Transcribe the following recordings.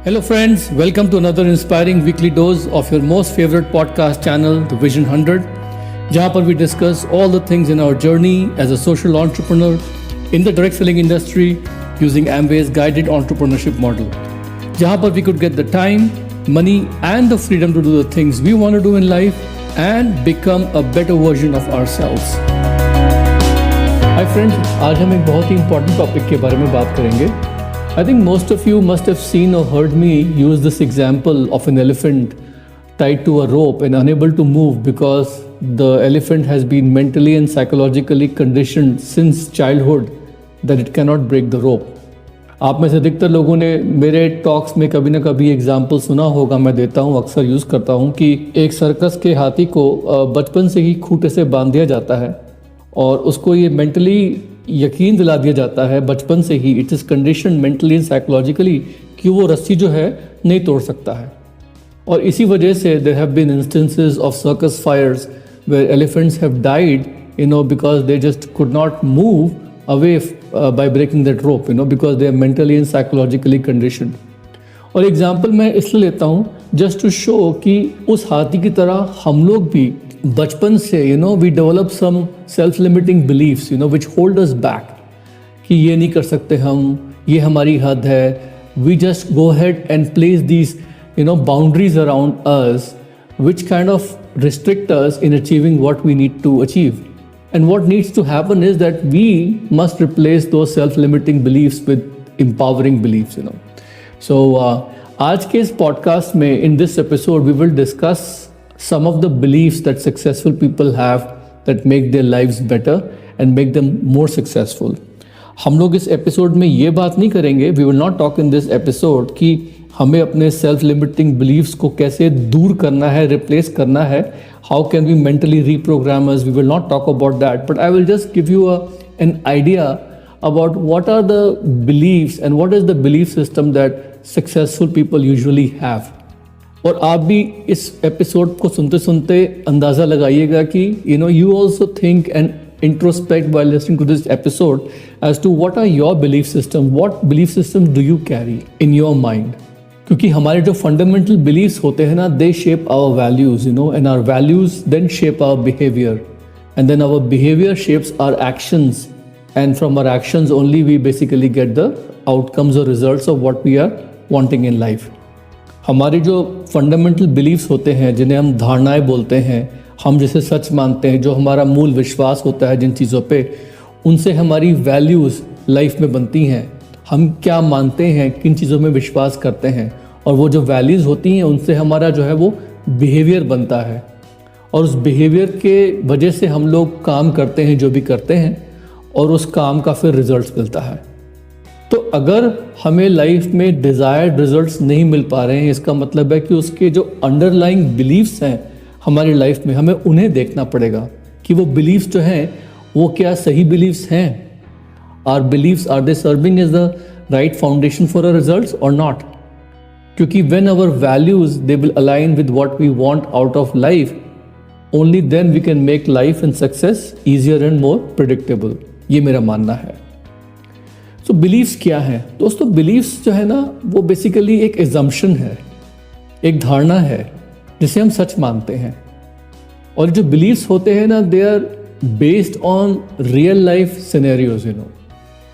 Hello, friends. Welcome to another inspiring weekly dose of your most favorite podcast channel, The Vision 100, जहाँ पर we discuss all the things in our journey as a social entrepreneur in the direct selling industry using Amway's guided entrepreneurship model, जहाँ पर we could get the time, money and the freedom to do the things we want to do in life and become a better version of ourselves. Hi friends, आज हम एक बहुत ही important topic के बारे में बात करेंगे. I think most of you must have seen or heard me use this example of an elephant tied to a rope and unable to move because the elephant has been mentally and psychologically conditioned since childhood that it cannot break the rope. आप में से अधिकतर लोगों ने मेरे talks में कभी ना कभी एग्जाम्पल सुना होगा, मैं देता हूँ, अक्सर यूज़ करता हूँ कि एक सर्कस के हाथी को बचपन से ही खूंटे से बांध दिया जाता है और उसको ये मेंटली यकीन दिला दिया जाता है बचपन से ही, it is condition mentally and psychologically कि वो रस्सी जो है नहीं तोड़ सकता है. और इसी वजह से there have been instances of circus fires where elephants have died because they just could not move away by breaking that rope because they are mentally and psychologically conditioned. और एग्जाम्पल मैं इसलिए लेता हूँ जस्ट टू शो कि उस हाथी की तरह हम लोग भी बचपन से we develop some self limiting believes which hold us back कि ये नहीं कर सकते हम, ये हमारी हद है. We just go ahead and place these boundaries around us which kind of restrict us in achieving what we need to achieve. And what needs to happen is that we must replace those self limiting beliefs with empowering beliefs. So आज के इस podcast में in this episode we will discuss some of the beliefs that successful people have that make their lives better and make them more successful. हम लोग इस episode में ये बात नहीं करेंगे, we will not talk in this episode कि हमें अपने self limiting beliefs को कैसे दूर करना है, replace करना है, how can we mentally reprogram us, we will not talk about that, but I will just give you an idea about what are the beliefs and what is the belief system that successful people usually have. और आप भी इस episode को सुनते सुनते अंदाज़ा लगाइएगा कि you also think and introspect while listening to this episode as to what are your belief system, what belief system do you carry in your mind. क्योंकि हमारे जो fundamental beliefs होते हैं ना, they shape our values, and our values then shape our behavior, and then our behavior shapes our actions, and from our actions only we basically get the outcomes or results of what we are wanting in life. हमारे जो fundamental beliefs होते हैं, जिन्हें हम धारणाएं बोलते हैं, हम जिसे सच मानते हैं, जो हमारा मूल विश्वास होता है जिन चीज़ों पे, उनसे हमारी वैल्यूज़ लाइफ में बनती हैं. हम क्या मानते हैं, किन चीज़ों में विश्वास करते हैं, और वो जो वैल्यूज़ होती हैं उनसे हमारा जो है वो बिहेवियर बनता है. और उस बिहेवियर के वजह से हम लोग काम करते हैं जो भी करते हैं, और उस काम का फिर रिजल्ट मिलता है. तो अगर हमें लाइफ में डिज़ायर्ड रिजल्ट्स नहीं मिल पा रहे हैं, इसका मतलब है कि उसके जो अंडरलाइंग बिलीव्स हैं हमारी लाइफ में, हमें उन्हें देखना पड़ेगा कि वो बिलीव्स जो हैं वो क्या सही बिलीव्स हैं. Are believes, are they serving as the right foundation for a results और नॉट. क्योंकि when our values they will align with what we want out of life, only then we can make life and success easier and more predictable. ये मेरा मानना है. तो beliefs क्या है दोस्तों? बिलीव्स जो है ना, वो बेसिकली एक एजम्पशन है, एक धारणा है जिसे हम सच मानते हैं. और जो बिलीव्स होते हैं ना, they are based on real life scenarios.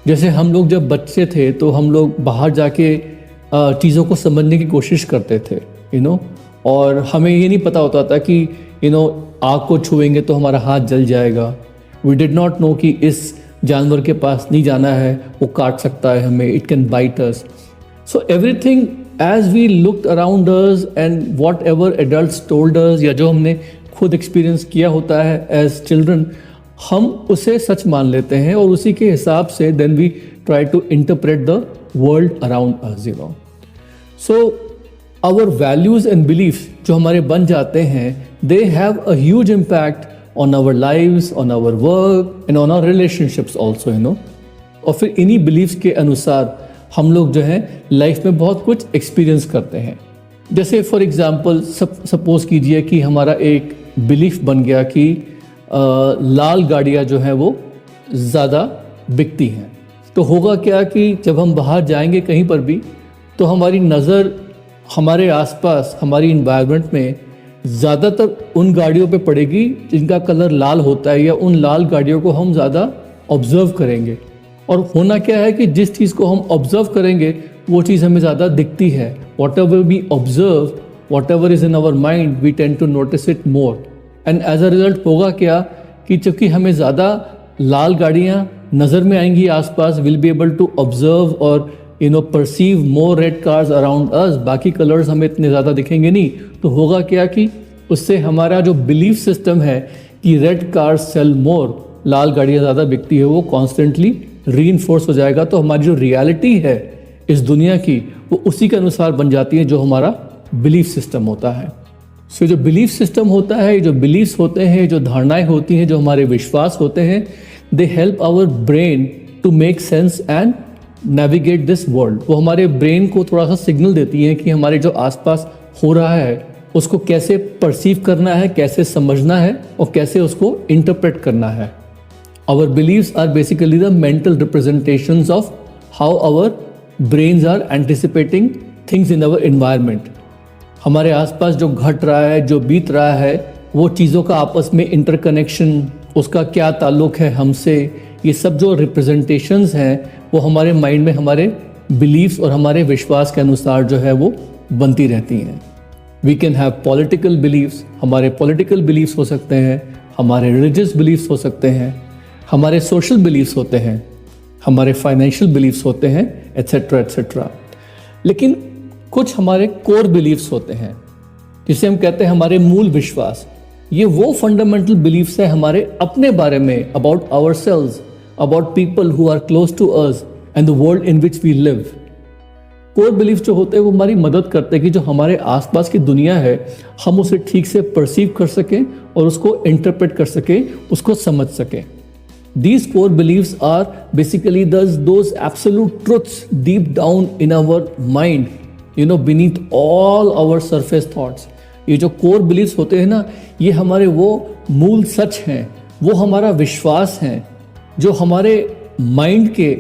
जैसे हम लोग जब बच्चे थे तो हम लोग बाहर जाके चीज़ों को समझने की कोशिश करते थे, और हमें ये नहीं पता होता था कि आग को छुएंगे तो हमारा हाथ जल जाएगा. वी डिड नॉट नो कि इस जानवर के पास नहीं जाना है, वो काट सकता है हमें, it can bite us. So everything as we looked around us and whatever adults told us, या जो हमने खुद एक्सपीरियंस किया होता है एज चिल्ड्रन, हम उसे सच मान लेते हैं और उसी के हिसाब से then we try to interpret the world around us. So our values and beliefs जो हमारे बन जाते हैं, they have a huge impact on our lives, on our work and on our relationships also. और फिर इन्हीं बिलीव्स के अनुसार हम लोग जो है लाइफ में बहुत कुछ एक्सपीरियंस करते हैं. जैसे फॉर एग्जांपल सपोज कीजिए कि हमारा एक बिलीफ बन गया कि लाल गाड़ियाँ जो हैं वो ज़्यादा बिकती हैं. तो होगा क्या कि जब हम बाहर जाएंगे कहीं पर भी, तो हमारी नज़र हमारे आसपास हमारी इन्वायरमेंट में ज़्यादातर उन गाड़ियों पे पड़ेगी जिनका कलर लाल होता है, या उन लाल गाड़ियों को हम ज़्यादा ऑब्जर्व करेंगे। और होना क्या है कि जिस चीज़ को हम ऑब्जर्व करेंगे वो चीज़ हमें ज़्यादा दिखती है। Whatever we observe, whatever is in our mind, we tend to notice it more. And as a result होगा क्या कि चूँकि हमें ज़्यादा लाल गाड़ियाँ नज़र में आएंगी आसपास, will be able to observe और perceive more red cars around us. बाकी कलर्स हमें इतने ज़्यादा दिखेंगे नहीं, तो होगा क्या कि उससे हमारा जो बिलीफ सिस्टम है कि रेड कार्स सेल मोर, लाल गाड़ियाँ ज़्यादा बिकती है, वो कॉन्स्टेंटली रीइंफोर्स हो जाएगा। तो हमारी जो रियलिटी है इस दुनिया की वो उसी के अनुसार बन जाती है जो हमारा बिलीफ सिस्टम होता है। सो जो बिलीफ सिस्टम होता है, जो बिलीफ्स होते हैं, जो धारणाएं होती हैं, जो हमारे विश्वास होते हैं, they help our brain to make sense and navigate this world. वो हमारे ब्रेन को थोड़ा सा सिग्नल देती हैं कि हमारे जो आसपास हो रहा है उसको कैसे परसीव करना है, कैसे समझना है और कैसे उसको इंटरप्रेट करना है। Our beliefs are basically the mental representations of how our brains are anticipating things in our environment. हमारे आसपास जो घट रहा है, जो बीत रहा है, वो चीज़ों का आपस में इंटरकनेक्शन, उसका क्या ताल्लुक है हमसे, ये सब जो रिप्रेजेंटेशंस हैं वो हमारे माइंड में हमारे बिलीफ्स और हमारे विश्वास के अनुसार जो है वो बनती रहती हैं। We can have political beliefs, हमारे पॉलिटिकल बिलीफ्स हो सकते हैं, हमारे रिलीजियस बिलीफ्स हो सकते हैं, हमारे सोशल बिलीफ्स होते हैं, हमारे फाइनेंशियल बिलीफ्स होते हैं, एट्सेट्रा एट्सेट्रा। लेकिन कुछ हमारे कोर बिलीफ्स होते हैं जिसे हम कहते हैं हमारे मूल विश्वास। ये वो फंडामेंटल बिलीफ्स है हमारे अपने बारे में, about ourselves, about people who are close to us and the world in which we live. Core beliefs जो होते हैं वो हमारी मदद करते हैं कि जो हमारे आसपास की दुनिया है हम उसे ठीक से परसीव कर सकें और उसको इंटरप्रेट कर सकें, उसको समझ सकें। These core beliefs are basically those absolute truths deep down in our mind, beneath all our surface thoughts. ये जो core beliefs होते हैं ना, ये हमारे वो मूल सच हैं, वो हमारा विश्वास हैं जो हमारे माइंड के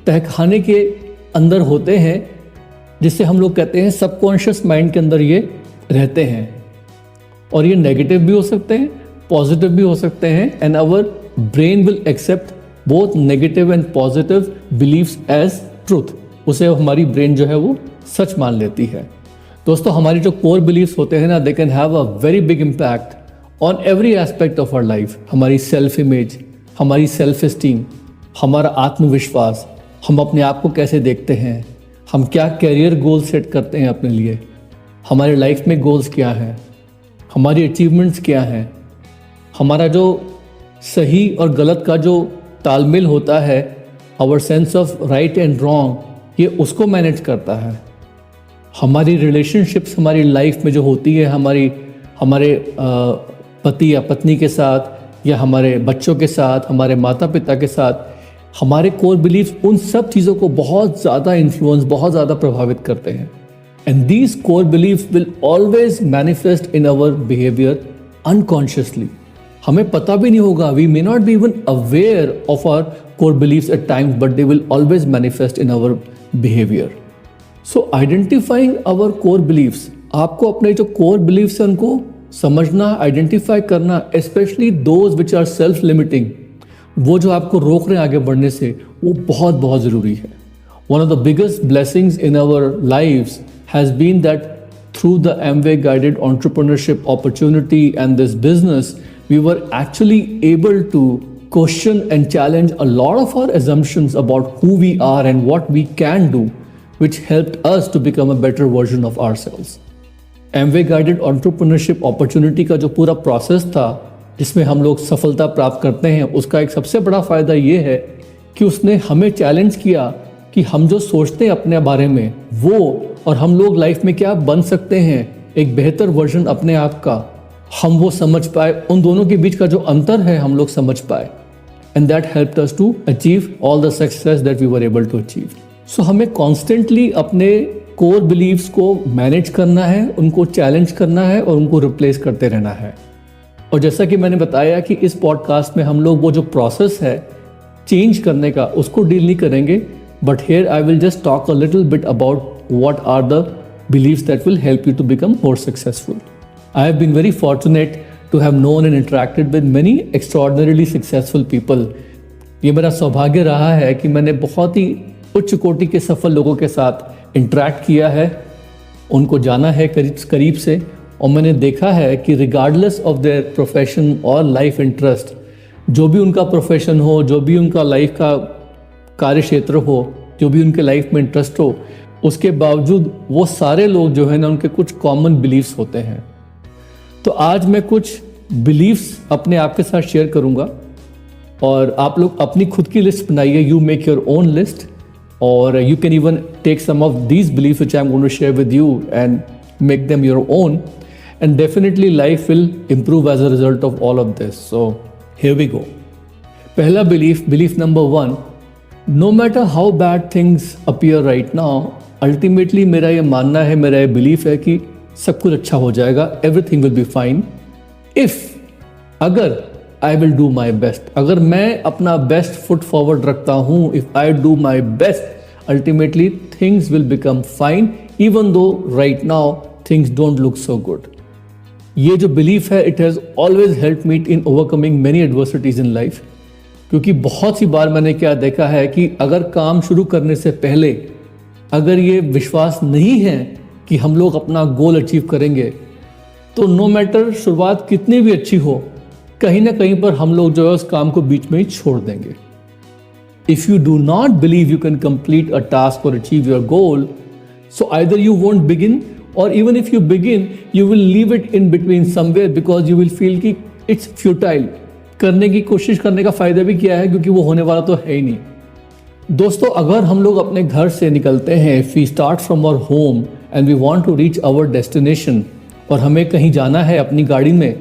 तहखाने के अंदर होते हैं, जिससे हम लोग कहते हैं सबकॉन्शियस माइंड के अंदर ये रहते हैं। और ये नेगेटिव भी हो सकते हैं, पॉजिटिव भी हो सकते हैं, and our brain will accept both negative and positive beliefs as truth। उसे हमारी ब्रेन जो है वो सच मान लेती है। दोस्तों, हमारी जो कोर बिलीफ्स होते हैं ना, they can have a very big impact on every aspect of our life. हमारी सेल्फ इमेज, हमारी सेल्फ एस्टीम, हमारा आत्मविश्वास, हम अपने आप को कैसे देखते हैं, हम क्या कैरियर गोल सेट करते हैं अपने लिए, हमारे लाइफ में गोल्स क्या हैं, हमारी अचीवमेंट्स क्या हैं, हमारा जो सही और गलत का जो तालमेल होता है, our sense of right and wrong, ये उसको मैनेज करता है। हमारी रिलेशनशिप्स हमारी लाइफ में जो होती है, हमारे पति या पत्नी के साथ या हमारे बच्चों के साथ, हमारे माता पिता के साथ, हमारे कोर बिलीफ उन सब चीज़ों को बहुत ज़्यादा इन्फ्लुएंस, बहुत ज़्यादा प्रभावित करते हैं। And these core belief will always manifest in our behaviour unconsciously. हमें पता भी नहीं होगा, we may not be even aware of our core beliefs at times, but they will always manifest in our behaviour. So identifying our core beliefs, आपको अपने जो core beliefs हैं उनको समझना, आइडेंटिफाई करना, specially those which are self limiting, वो जो आपको रोक रहे हैं आगे बढ़ने से, वो बहुत बहुत ज़रूरी है। One of the biggest blessings in our lives has been that through the Amway guided entrepreneurship opportunity and this business, we were actually able to question and challenge a lot of our assumptions about who we are and what we can do, which helped us to become a better version of ourselves. Amway guided entrepreneurship opportunity का जो पूरा process था जिसमें हम लोग सफलता प्राप्त करते हैं, उसका एक सबसे बड़ा फ़ायदा ये है कि उसने हमें चैलेंज किया कि हम जो सोचते हैं अपने बारे में वो और हम लोग लाइफ में क्या बन सकते हैं, एक बेहतर वर्जन अपने आप का, हम वो समझ पाए, उन दोनों के बीच का जो अंतर है हम लोग समझ पाए। And that helped us to achieve all the success that we were able to achieve. So हमें कॉन्स्टेंटली अपने कोर बिलीव्स को मैनेज करना है, उनको चैलेंज करना है और उनको रिप्लेस करते रहना है। और जैसा कि मैंने बताया कि इस पॉडकास्ट में हम लोग वो जो प्रोसेस है चेंज करने का, उसको डील नहीं करेंगे, But here I will just talk a little bit about what are the beliefs that will help you to become more successful. I have been very fortunate to have known and interacted with many extraordinarily successful people. ये मेरा सौभाग्य रहा है कि मैंने बहुत ही उच्च कोटि के सफल लोगों के साथ इंटरेक्ट किया है, उनको जाना है करीब से, और मैंने देखा है कि रिगार्डलेस ऑफ देयर प्रोफेशन और लाइफ इंटरेस्ट, जो भी उनका प्रोफेशन हो, जो भी उनका लाइफ का कार्य क्षेत्र हो, जो भी उनके लाइफ में इंटरेस्ट हो, उसके बावजूद वो सारे लोग जो है ना, उनके कुछ कॉमन बिलीव्स होते हैं। तो आज मैं कुछ बिलीव्स अपने आपके साथ शेयर करूंगा और आप लोग अपनी खुद की लिस्ट बनाइए। You make your own list, और you can even take some of these beliefs which I am going to share with you and make them your own, and definitely life will improve as a result of all of this. So here we go. पहला belief number 1, no matter how bad things appear right now, ultimately मेरा ये मानना है, मेरा ये belief है कि सब कुछ अच्छा हो जाएगा, everything will be fine if, अगर I will do my best, अगर मैं अपना बेस्ट फुट फॉरवर्ड रखता हूँ, if I do my best, ultimately things will become fine even though right now things don't look so good. ये जो belief है, it has always help me in overcoming many adversities in life, क्योंकि बहुत सी बार मैंने क्या देखा है कि अगर काम शुरू करने से पहले अगर ये विश्वास नहीं है कि हम लोग अपना गोल अचीव करेंगे, तो नो मैटर शुरुआत कितनी भी अच्छी हो, कहीं ना कहीं पर हम लोग जो है उस काम को बीच में ही छोड़ देंगे। If you do not believe you can complete a task और achieve your goal, so either you won't begin, or even if you begin, you will leave it in between somewhere because you will feel कि it's futile। करने की कोशिश करने का फायदा भी क्या है, क्योंकि वो होने वाला तो है ही नहीं। दोस्तों, अगर हम लोग अपने घर से निकलते हैं, if we start from our home and we want to reach our destination, और हमें कहीं जाना है अपनी गाड़ी में,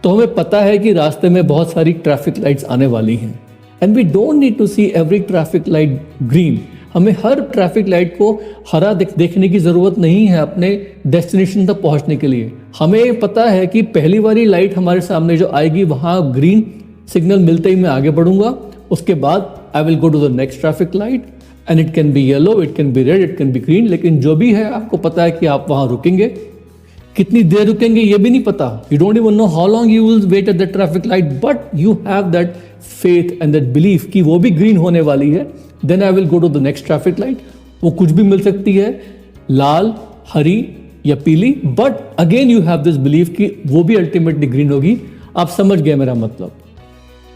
तो हमें पता है कि रास्ते में बहुत सारी ट्रैफिक लाइट्स आने वाली हैं, and we don't need to see every traffic light green। हमें हर ट्रैफिक लाइट को हरा देखने की ज़रूरत नहीं है अपने डेस्टिनेशन तक पहुंचने के लिए। हमें पता है कि पहली वाली लाइट हमारे सामने जो आएगी, वहाँ ग्रीन सिग्नल मिलते ही मैं आगे बढ़ूंगा, उसके बाद I will go to the next traffic light, and it can be yellow, it can be red, it can be green, लेकिन जो भी है आपको पता है कि आप वहाँ रुकेंगे। कितनी देर रुकेंगे ये भी नहीं पता, you don't even know how long you will wait at the traffic light, but you have that faith and that belief कि वो भी ग्रीन होने वाली है। Then I will go to the next traffic light. वो कुछ भी मिल सकती है, लाल, हरी या पीली, but again you have this belief कि वो भी अल्टीमेटली ग्रीन होगी। आप समझ गए मेरा मतलब।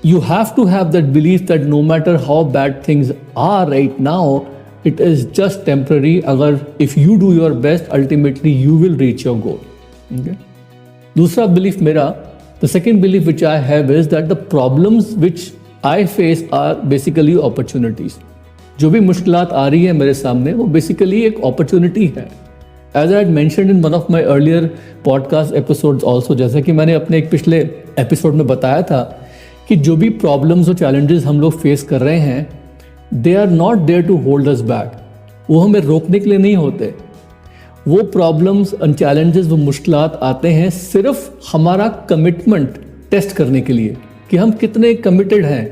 You have to have that belief that no matter how bad things are right now, it is just temporary. अगर if you do your best, ultimately you will reach your goal. दूसरा belief मेरा, the second belief which I have is that the problems which I face are basically opportunities. जो भी मुश्किलात आ रही है मेरे सामने, वो बेसिकली एक अपॉर्चुनिटी है। As I had mentioned in one of my earlier podcast episodes also, जैसा कि मैंने अपने एक पिछले एपिसोड में बताया था कि जो भी प्रॉब्लम्स और चैलेंजेस हम लोग फेस कर रहे हैं, they are not there to hold us back. वो हमें रोकने के लिए नहीं होते। वो प्रॉब्लम्स एंड चैलेंजेस, वो मुश्किलात आते हैं सिर्फ हमारा कमिटमेंट टेस्ट करने के लिए कि हम कितने कमिटेड हैं।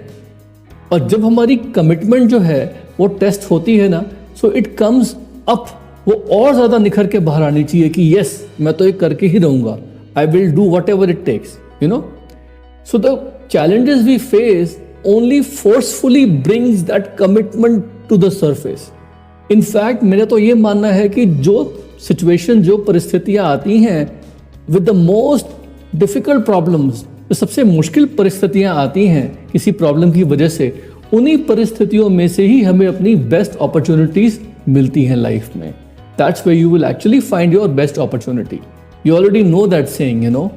और जब हमारी कमिटमेंट जो है वो टेस्ट होती है ना, सो इट कम्स अप, वो और ज़्यादा निखर के बाहर आनी चाहिए कि यस, मैं तो ये करके ही रहूँगा, I will do whatever it takes, you know. So the challenges we face only forcefully brings that commitment to the surface. In fact, मेरा तो ये मानना है कि जो सिचुएशन, जो परिस्थितियाँ आती हैं with the most difficult problems, जो सबसे मुश्किल परिस्थितियाँ आती हैं किसी प्रॉब्लम की वजह से, उन्हीं परिस्थितियों में से ही हमें अपनी बेस्ट अपॉर्चुनिटीज मिलती हैं लाइफ में। That's where you will actually find your best opportunity. You already know that saying, you know.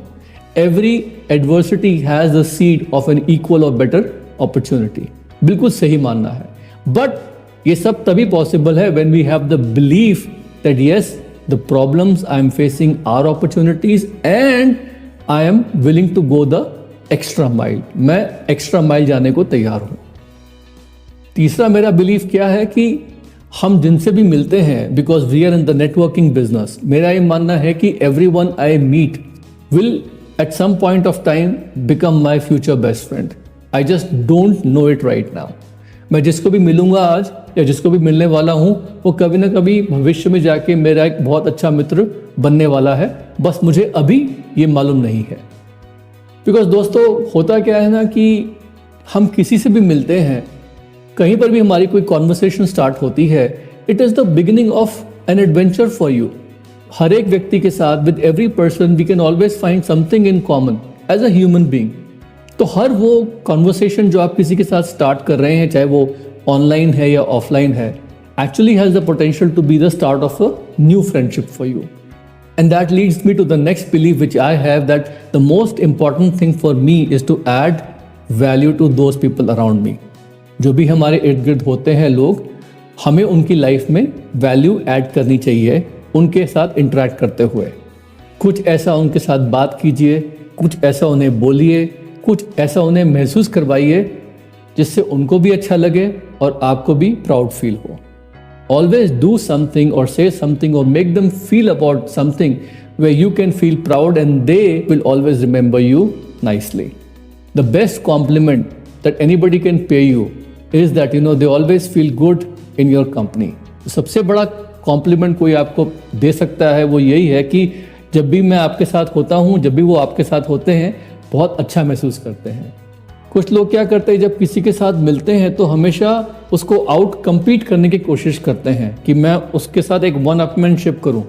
Every adversity has the seed of an equal or better opportunity. बिल्कुल सही मानना है। But ये सब तभी पॉसिबल है when we have the belief that yes, the problems I am facing are opportunities and I am willing to go the extra mile. मैं extra mile जाने को तैयार हूँ। तीसरा मेरा बिलीफ क्या है कि हम जिनसे भी मिलते हैं, because we are in the networking business, मेरा ये मानना है कि everyone I meet will at some point of time become my future best friend. I just don't know it right now. मैं जिसको भी मिलूंगा आज या जिसको भी मिलने वाला हूँ वो कभी ना कभी भविष्य में जाके मेरा एक बहुत अच्छा मित्र बनने वाला है, बस मुझे अभी ये मालूम नहीं है। बिकॉज दोस्तों होता क्या है ना कि हम किसी से भी मिलते हैं, कहीं पर भी हमारी कोई कॉन्वर्सेशन स्टार्ट होती है, it is the beginning of an adventure for you. हर एक व्यक्ति के साथ with every person we can always find something in common as a human being. तो हर वो कॉन्वर्सेशन जो आप किसी के साथ स्टार्ट कर रहे हैं, चाहे वो ऑनलाइन है या ऑफलाइन है, actually has the potential to be the start of a new friendship for you. And that leads me to the next belief which I have, that the most important thing for me is to add value to those people around me. जो भी हमारे इर्द गिर्द होते हैं लोग, हमें उनकी लाइफ में वैल्यू ऐड करनी चाहिए उनके साथ इंटरेक्ट करते हुए। कुछ ऐसा उनके साथ बात कीजिए, कुछ ऐसा उन्हें बोलिए, कुछ ऐसा उन्हें महसूस करवाइए जिससे उनको भी अच्छा लगे और आपको भी प्राउड फील हो। Always do something or say something or make them feel about something where you can feel proud and they will always remember you nicely. The best compliment that anybody can pay you is that they always feel good in your company. सबसे बड़ा compliment कोई आपको दे सकता है वो यही है कि जब भी मैं आपके साथ होता हूँ, जब भी वो आपके साथ होते हैं, बहुत अच्छा महसूस करते हैं। कुछ लोग क्या करते हैं, जब किसी के साथ मिलते हैं तो हमेशा उसको आउट कम्पीट करने की कोशिश करते हैं कि मैं उसके साथ एक वन अपमैनशिप करूं।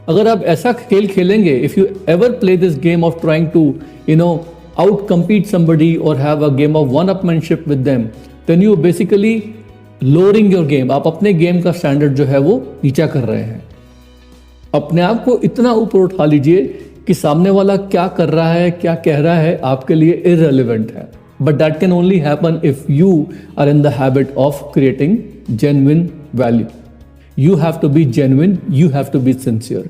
अगर आप ऐसा खेल खेलेंगे, if you ever play this game of trying to outcompete somebody और have a game of one upmanship with them, then you basically lowering your game. आप अपने गेम का स्टैंडर्ड जो है वो नीचा कर रहे हैं। अपने आप को इतना ऊपर उठा लीजिए कि सामने वाला क्या कर रहा है, क्या कह रहा है, आपके लिए इररिलेवेंट है। But that can only happen if you are in the habit of creating genuine value. You have to be genuine, you have to be sincere.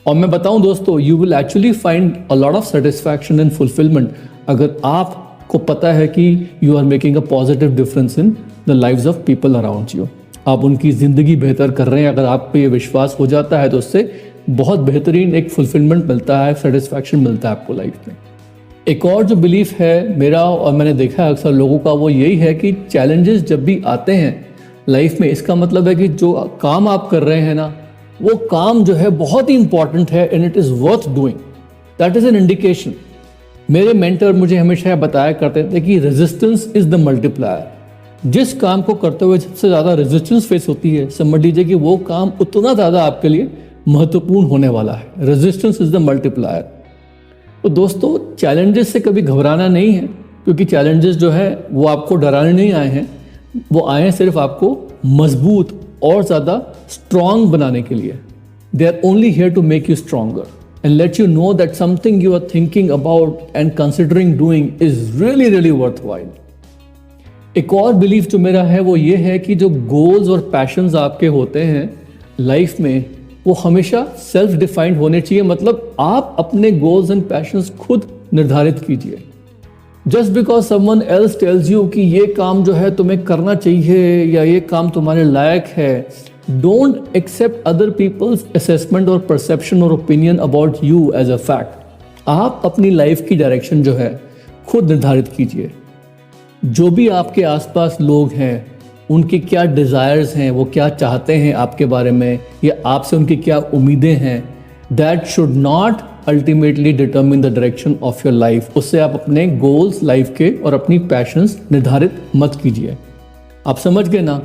और मैं बताऊं दोस्तों, you will actually find a lot of satisfaction and fulfillment अगर आपको पता है कि you are making a positive difference in the lives of people around you. आप उनकी ज़िंदगी बेहतर कर रहे हैं, अगर आपको ये विश्वास हो जाता है तो उससे बहुत बेहतरीन एक फुलफिलमेंट मिलता है, सेटिस्फैक्शन मिलता है आपको लाइफ में। एक और जो बिलीफ है मेरा और मैंने देखा है अक्सर लोगों का, वो यही है कि चैलेंजेस जब भी आते हैं लाइफ में, इसका मतलब है कि जो काम आप कर रहे हैं ना, वो काम जो है बहुत ही इंपॉर्टेंट है and it is worth doing. That is an indication. मेरे मेंटर मुझे हमेशा बताया करते थे कि रेजिस्टेंस इज़ द मल्टीप्लायर। जिस काम को करते हुए सबसे ज़्यादा रेजिस्टेंस फेस होती है, समझ लीजिए कि वो काम उतना ज़्यादा आपके लिए महत्वपूर्ण होने वाला है। Resistance is the multiplier. तो दोस्तों चैलेंजेस से कभी घबराना नहीं है, क्योंकि चैलेंजेस जो है वो आपको डराने नहीं आए हैं, वो आए हैं सिर्फ आपको मजबूत और ज़्यादा स्ट्रॉन्ग बनाने के लिए। They are only here to make you stronger and let you know that something you are thinking about and considering doing is really really worthwhile. एक और बिलीफ जो मेरा है वो ये है कि जो गोल्स और पैशंस आपके होते हैं लाइफ में, वो हमेशा सेल्फ डिफाइंड होने चाहिए। मतलब आप अपने गोल्स एंड पैशंस खुद निर्धारित कीजिए। Just because someone else tells you कि ये काम जो है तुम्हें करना चाहिए या ये काम तुम्हारे लायक है, don't accept other people's assessment और परसेप्शन और opinion about you as a fact. आप अपनी लाइफ की डायरेक्शन जो है खुद निर्धारित कीजिए। जो भी आपके आसपास लोग हैं, उनकी क्या डिज़ायर्स हैं, वो क्या चाहते हैं आपके बारे में, या आपसे उनकी क्या उम्मीदें हैं, that should not ultimately determine the direction of your life. उससे आप अपने गोल्स लाइफ के और अपनी पैशंस निर्धारित मत कीजिए। आप समझ गए ना?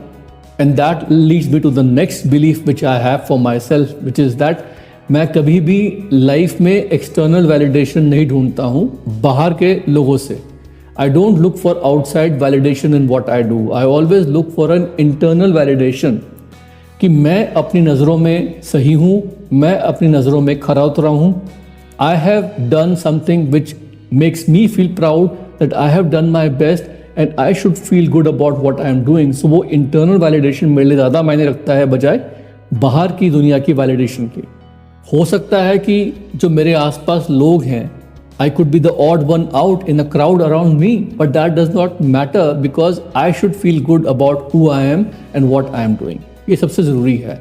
And that leads me to the next belief which I have for myself, which is that मैं कभी भी लाइफ में एक्सटर्नल वैलिडेशन नहीं ढूंढता हूँ बाहर के लोगों से। I don't look for outside validation in what I do. I always look for an internal validation कि मैं अपनी नज़रों में सही हूँ, मैं अपनी नज़रों में खरा उतरा हूँ। I have done something which makes me feel proud that I have done my best and I should feel good about what I am doing. So वो internal validation मेरे लिए ज़्यादा मायने रखता है बजाय बाहर की दुनिया की validation की। हो सकता है कि जो मेरे आसपास लोग हैं, I could be the odd one out in a crowd around me, but that does not matter because I should feel good about who I am and what I am doing. ये सबसे ज़रूरी है।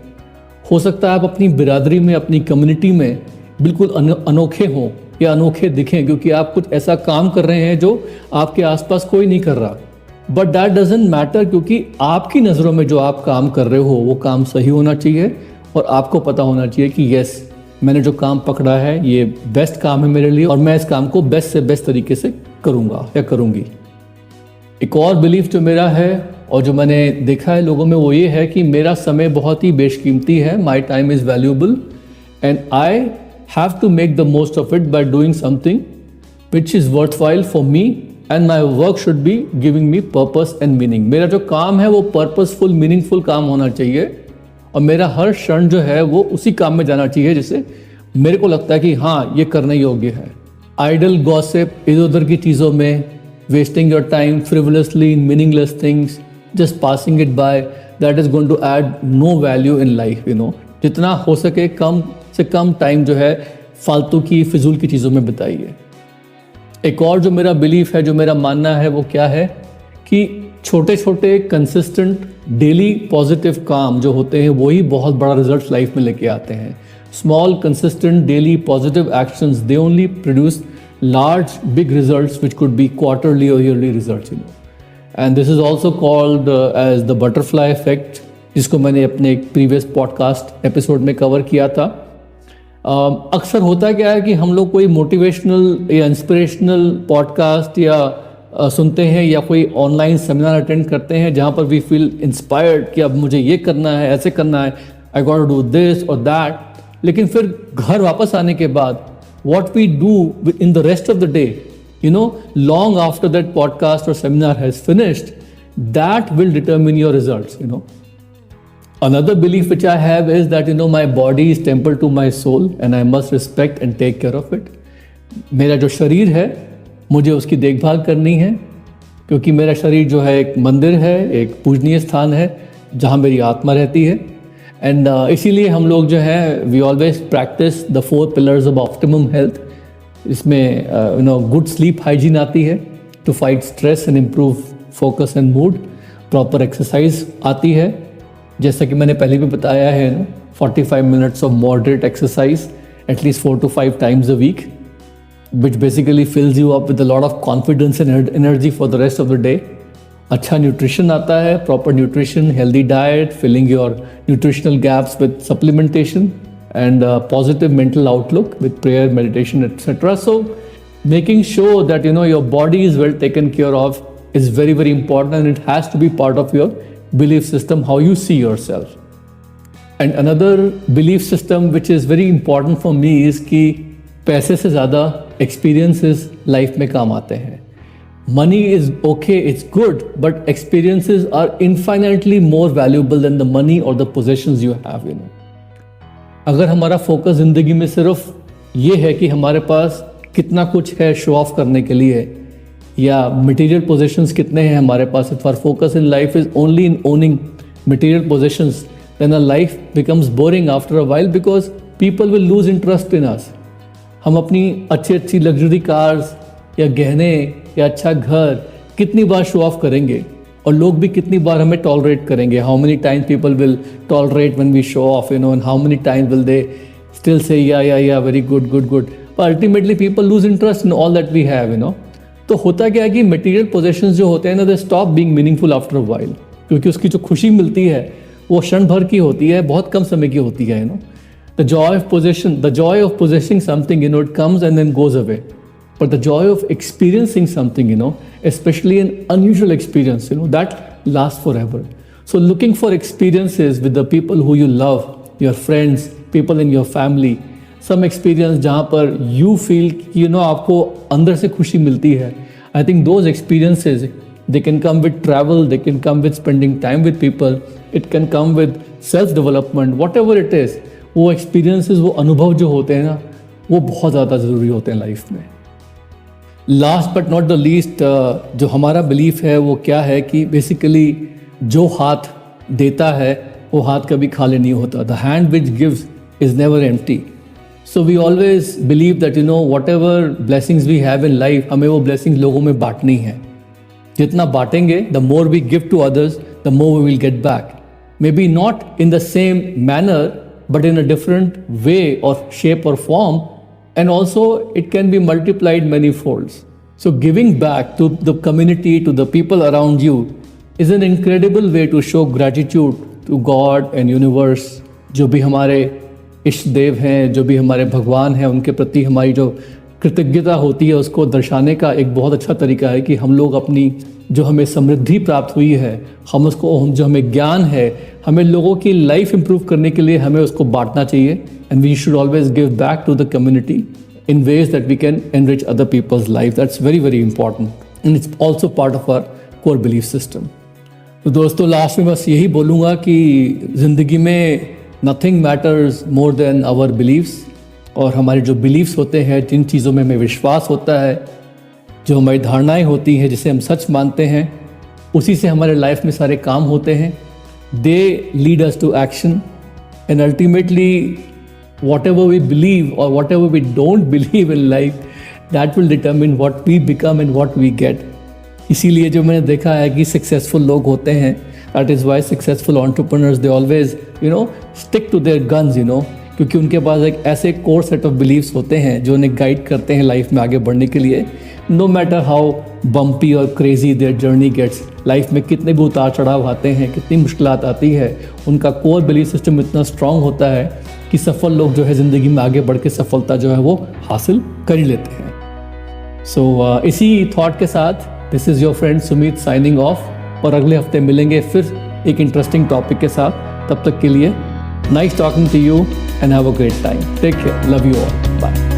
हो सकता है आप अपनी बिरादरी में, अपनी कम्युनिटी में बिल्कुल अनोखे हों या अनोखे दिखें, क्योंकि आप कुछ ऐसा काम कर रहे हैं जो आपके आसपास कोई नहीं कर रहा। बट दैट डजेंट मैटर, क्योंकि आपकी नज़रों में जो आप काम कर रहे हो वो काम सही होना चाहिए और आपको पता होना चाहिए कि यस, मैंने जो काम पकड़ा है ये बेस्ट काम है मेरे लिए और मैं इस काम को बेस्ट से बेस्ट तरीके से करूँगा या करूँगी। एक और बिलीफ जो मेरा है और जो मैंने देखा है लोगों में वो ये है कि मेरा समय बहुत ही बेशकीमती है, my time is valuable and I have to make the most of it by doing something which is worthwhile for me and my work should be giving me purpose and meaning. मेरा जो काम है वो purposeful meaningful काम होना चाहिए और मेरा हर क्षण जो है वो उसी काम में जाना चाहिए जिससे मेरे को लगता है कि हाँ ये करने योग्य है। आइडल गॉसिप, इधर उधर की चीज़ों में wasting your time frivolously in meaningless things, just passing it by, that is going to add no value in life. जितना हो सके कम से कम टाइम जो है फालतू की फिजूल की चीज़ों में बिताइए। एक और जो मेरा बिलीफ है, जो मेरा मानना है वो क्या है कि छोटे छोटे कंसिस्टेंट डेली पॉजिटिव काम जो होते हैं वही बहुत बड़ा रिजल्ट लाइफ में लेके आते हैं। Small consistent daily positive actions, they only produce large big results which could be quarterly or yearly results, and this is also called as the butterfly effect, जिसको मैंने अपने एक प्रीवियस पॉडकास्ट एपिसोड में cover किया था। अक्सर होता क्या है कि हम लोग कोई मोटिवेशनल या इंस्पिरेशनल पॉडकास्ट या सुनते हैं या कोई ऑनलाइन सेमिनार अटेंड करते हैं जहाँ पर वी फील इंस्पायर्ड कि अब मुझे ये करना है, ऐसे करना है, I got to do this और दैट, लेकिन फिर घर वापस आने के बाद what we do in the rest of the day, long after that podcast or seminar has finished, that will determine your results. Another belief which I have is that my body is temple to my soul and I must respect and take care of it. मेरा जो शरीर है मुझे उसकी देखभाल करनी है, क्योंकि मेरा शरीर जो है एक मंदिर है, एक पूजनीय स्थान है जहाँ मेरी आत्मा रहती है। एंड इसीलिए हम लोग जो है we always practice the 4 pillars of optimum health. इसमें गुड स्लीप हाइजीन आती है to fight stress and improve focus and mood. Proper exercise आती है, जैसा कि मैंने पहले भी बताया है 45 minutes of moderate exercise at least 4 to 5 times a week, which basically fills you up with a lot of confidence and energy for the rest of the day. अच्छा न्यूट्रिशन आता है, proper nutrition, healthy diet, filling your nutritional gaps with supplementation and positive mental outlook with prayer, meditation etcetera. So making sure that your body is well taken care of is very very important and it has to be part of your belief system, how you see yourself. And another belief system which is very important for me is कि पैसे से ज़्यादा experiences life में काम आते हैं। Money is okay, it's good, but experiences are infinitely more valuable than the money or the possessions you have. अगर हमारा फोकस ज़िंदगी में सिर्फ ये है कि हमारे पास कितना कुछ है शो ऑफ करने के लिए या मटेरियल पोजेशंस कितने हैं हमारे पास, if our focus in life is only in owning material possessions, then our life becomes boring after a while because people will lose interest in us. हम अपनी अच्छी अच्छी लग्जरी कार्स या गहने या अच्छा घर कितनी बार शो ऑफ करेंगे और लोग भी कितनी बार हमें टॉलरेट करेंगे। How many times people will tolerate when we show off, and how many times will they still say yeah very good good good, but ultimately people lose interest in all that we have. तो होता क्या है कि material possessions जो होते हैं ना, they stop being meaningful after a while, क्योंकि उसकी जो खुशी मिलती है वो क्षण भर की होती है, बहुत कम समय की होती है। The joy of possessing something, it comes and then goes away, but the joy of experiencing something, especially an unusual experience, that lasts forever. So looking for experiences with the people who you love, your friends, people in your family, some experience जहाँ पर you feel कि आपको अंदर से खुशी मिलती है। I think those experiences, they can come with travel, they can come with spending time with people, it can come with self-development, whatever it is, वो experiences, वो अनुभव जो होते हैं ना, वो बहुत ज़्यादा ज़रूरी होते हैं लाइफ में। Last but not the least, जो हमारा बिलीफ है वो क्या है कि बेसिकली जो हाथ देता है वो हाथ कभी खाली नहीं होता। The hand which gives is never empty. So we always believe that whatever blessings we have in life, हमें वो ब्लेसिंग्स लोगों में बांटनी है। जितना बांटेंगे, the more we give to others, the more we will get back. Maybe not in the same manner but in a different way और shape और form, and also it can be multiplied many folds. So giving back to the community, to the people around you is an incredible way to show gratitude to God and universe. जो भी हमारे इष्ट देव हैं, जो भी हमारे भगवान हैं, उनके प्रति हमारी जो कृतज्ञता होती है उसको दर्शाने का एक बहुत अच्छा तरीका है कि हम लोग अपनी जो हमें समृद्धि प्राप्त हुई है, हम जो हमें ज्ञान है, हमें लोगों की लाइफ इंप्रूव करने के लिए हमें उसको बांटना चाहिए. And we should always give back to the community in ways that we can enrich other people's life. That's very, very important. And it's also part of our core belief system. तो दोस्तों last में बस यही बोलूँगा कि ज़िंदगी में nothing matters more than our beliefs. और हमारे जो beliefs होते हैं, जिन चीज़ों में हमें विश्वास होता है, जो हमारी धारणाएं होती हैं, जिसे हम सच मानते हैं, उसी से हमारे लाइफ में सारे काम होते हैं. They lead us to action and ultimately whatever we believe or whatever we don't believe in life, that will determine what we become and what we get. इसीलिए जो मैंने देखा है कि सक्सेसफुल लोग होते हैं, that is why successful entrepreneurs they always stick to their guns, क्योंकि उनके पास एक ऐसे कोर सेट ऑफ बिलीव्स होते हैं जो उन्हें गाइड करते हैं लाइफ में आगे बढ़ने के लिए. नो मैटर हाउ बम्पी और crazy their journey gets, life में कितने भी उतार चढ़ाव आते हैं, कितनी मुश्किलात आती है, उनका कोर बिलीफ सिस्टम इतना स्ट्रांग होता है कि सफल लोग जो है ज़िंदगी में आगे बढ़ के सफलता जो है वो हासिल कर ही लेते हैं. सो इसी थॉट के साथ this is your friend Sumit signing off, और अगले हफ्ते मिलेंगे फिर एक इंटरेस्टिंग टॉपिक के साथ. तब तक के लिए nice talking to you and have a great time. Take care. Love you all. Bye.